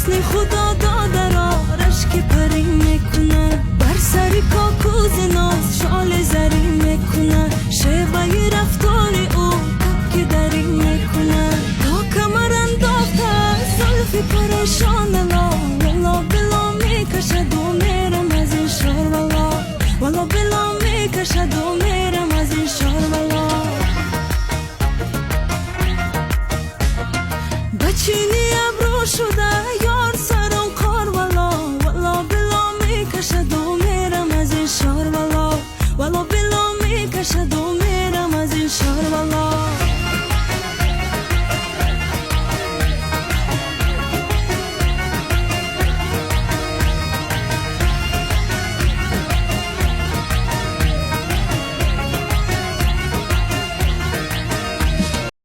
حسن خدا داده را رشک پری میکنه، بر سر کاکوز ناز شال زری میکنه، شیوه رفتار او تک دری میکنه، تا کمر انداخته زلفی پریشان لا، والا بلا میکشد و میرم از این شهر والا، والا بلا میکشد و میرم از این شهر والا. بچینی